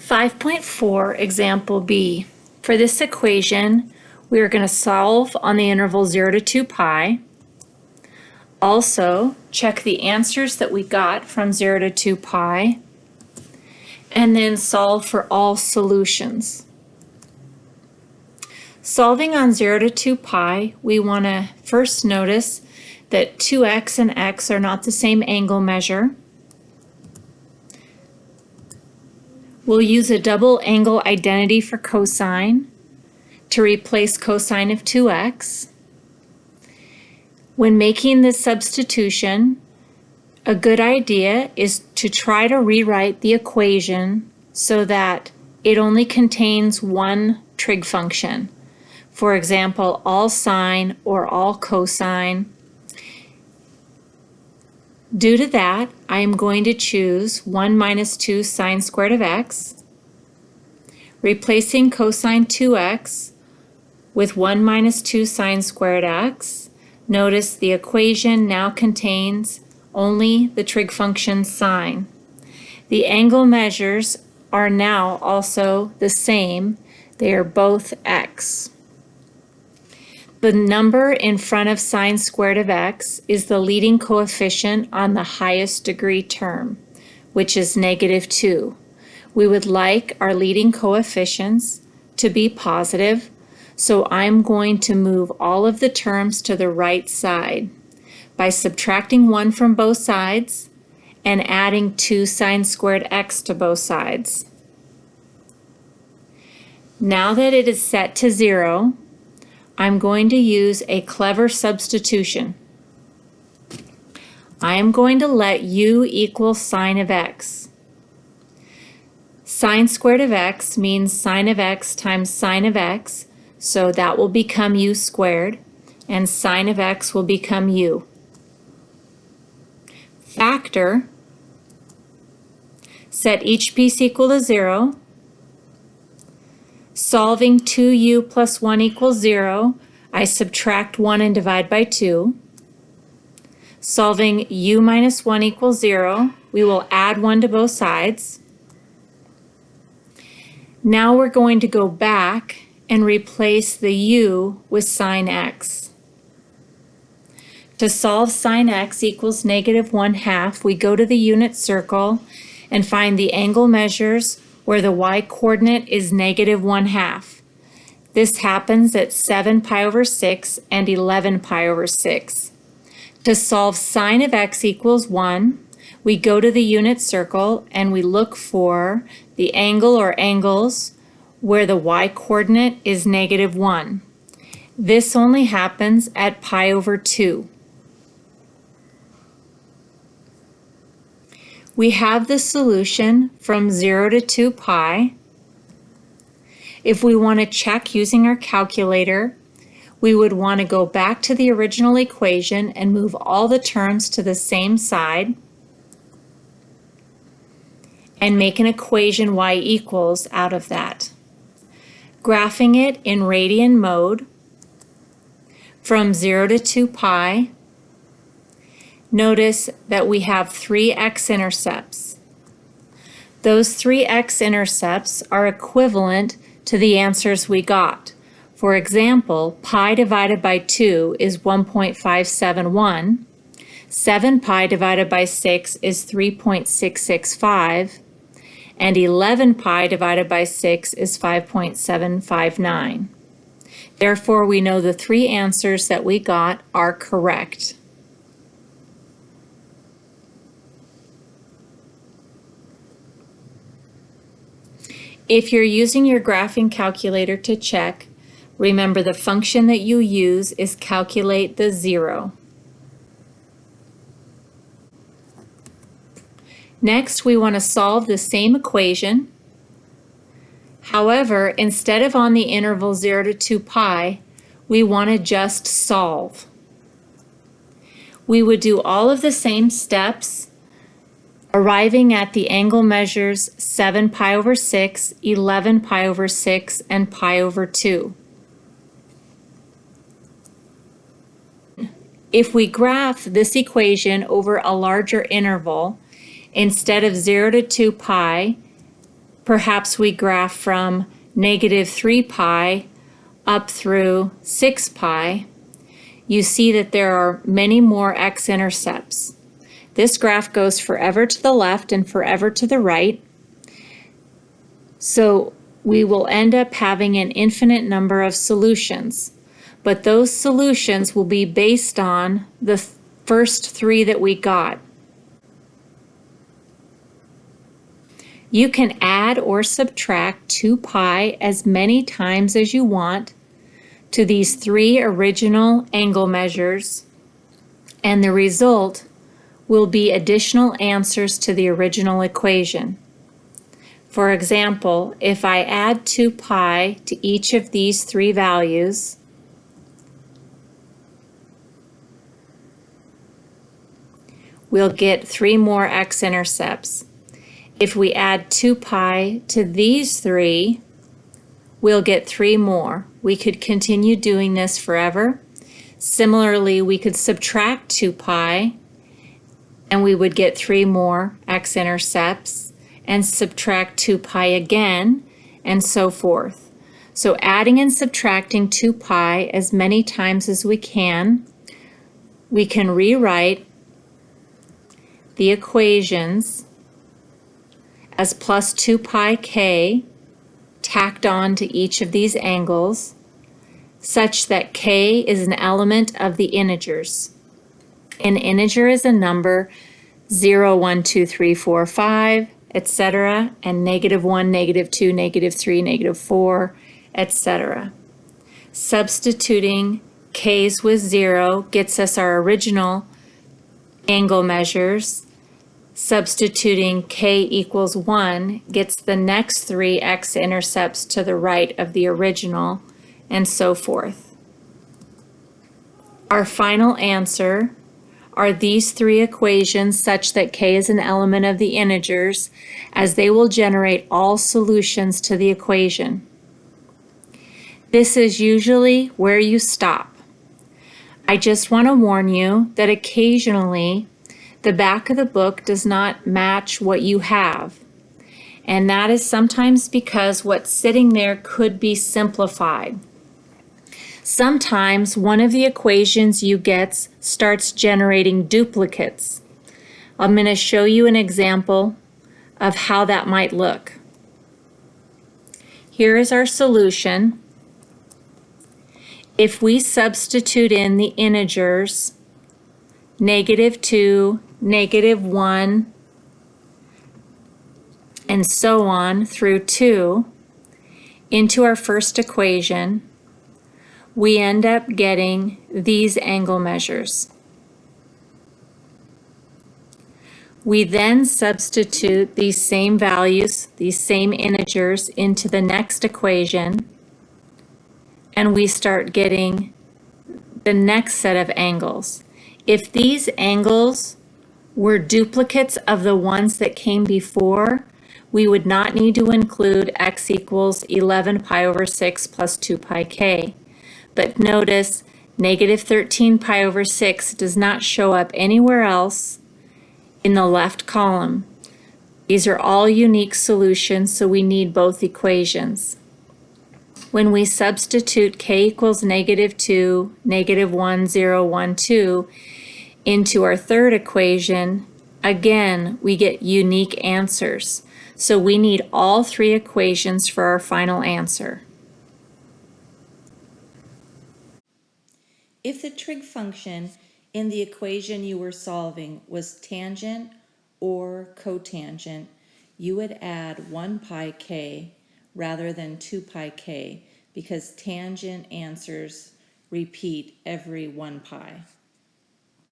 5.4 example B. For this equation, we are going to solve on the interval 0 to 2 pi. Also, check the answers that we got from 0 to 2 pi, and then solve for all solutions. Solving on 0 to 2 pi, we want to first notice that 2x and x are not the same angle measure. We'll use a double angle identity for cosine to replace cosine of 2x. When making this substitution, a good idea is to try to rewrite the equation so that it only contains one trig function. For example, all sine or all cosine. Due to that, I am going to choose 1 minus 2 sine squared of x, replacing cosine 2x with 1 minus 2 sine squared x. Notice the equation now contains only the trig function sine. The angle measures are now also the same. They are both x. The number in front of sine squared of x is the leading coefficient on the highest degree term, which is -2. We would like our leading coefficients to be positive, so I'm going to move all of the terms to the right side by subtracting 1 from both sides and adding 2 sine squared x to both sides. Now that it is set to 0, I'm going to use a clever substitution. I am going to let u equal sine of x. Sine squared of x means sine of x times sine of x, so that will become u squared, and sine of x will become u. Factor, set each piece equal to 0. Solving 2u plus 1 equals 0, I subtract 1 and divide by 2. Solving u minus 1 equals 0, we will add 1 to both sides. Now we're going to go back and replace the u with sine x. To solve sine x equals -1/2, we go to the unit circle and find the angle measures where the y-coordinate is -1/2. This happens at 7 pi over 6 and 11 pi over 6. To solve sine of x equals 1, we go to the unit circle and we look for the angle or angles where the y-coordinate is -1. This only happens at pi over 2. We have the solution from 0 to 2 pi. If we want to check using our calculator, we would want to go back to the original equation and move all the terms to the same side and make an equation y equals out of that. Graphing it in radian mode from 0 to 2 pi, notice that we have 3 x-intercepts. Those 3 x-intercepts are equivalent to the answers we got. For example, pi divided by 2 is 1.571, 7 pi divided by 6 is 3.665, and 11 pi divided by 6 is 5.759. Therefore, we know the 3 answers that we got are correct. If you're using your graphing calculator to check, remember the function that you use is calculate the 0. Next, we want to solve the same equation. However, instead of on the interval 0 to 2 pi, we want to just solve. We would do all of the same steps, arriving at the angle measures 7 pi over 6, 11 pi over 6, and pi over 2. If we graph this equation over a larger interval, instead of 0 to 2 pi, perhaps we graph from negative 3 pi up through 6 pi, you see that there are many more x-intercepts. This graph goes forever to the left and forever to the right, so we will end up having an infinite number of solutions. But those solutions will be based on the first three that we got. You can add or subtract 2 pi as many times as you want to these three original angle measures, and the result will be additional answers to the original equation. For example, if I add 2 pi to each of these three values, we'll get 3 more x-intercepts. If we add 2 pi to these three, we'll get 3 more. We could continue doing this forever. Similarly, we could subtract 2 pi and we would get 3 more x-intercepts, and subtract 2 pi again, and so forth. So adding and subtracting 2 pi as many times as we can rewrite the equations as plus 2 pi k tacked on to each of these angles, such that k is an element of the integers. An integer is a number 0, 1, 2, 3, 4, 5, etc., and -1, -2, -3, -4, etc. Substituting k's with 0 gets us our original angle measures. Substituting k equals 1 gets the next three x-intercepts to the right of the original, and so forth. Our final answer are these three equations such that k is an element of the integers, as they will generate all solutions to the equation. This is usually where you stop. I just want to warn you that occasionally the back of the book does not match what you have, and that is sometimes because what's sitting there could be simplified. Sometimes one of the equations you get starts generating duplicates. I'm going to show you an example of how that might look. Here is our solution. If we substitute in the integers -2, -1, and so on through 2 into our first equation, we end up getting these angle measures. We then substitute these same values, these same integers, into the next equation, and we start getting the next set of angles. If these angles were duplicates of the ones that came before, we would not need to include x equals 11 pi over 6 plus 2 pi k. But notice -13 pi over 6 does not show up anywhere else in the left column. These are all unique solutions, so we need both equations. When we substitute k equals -2, -1, 0, 1, 2 into our third equation, again, we get unique answers. So we need all three equations for our final answer. If the trig function in the equation you were solving was tangent or cotangent, you would add 1 pi k rather than 2 pi k, because tangent answers repeat every 1 pi.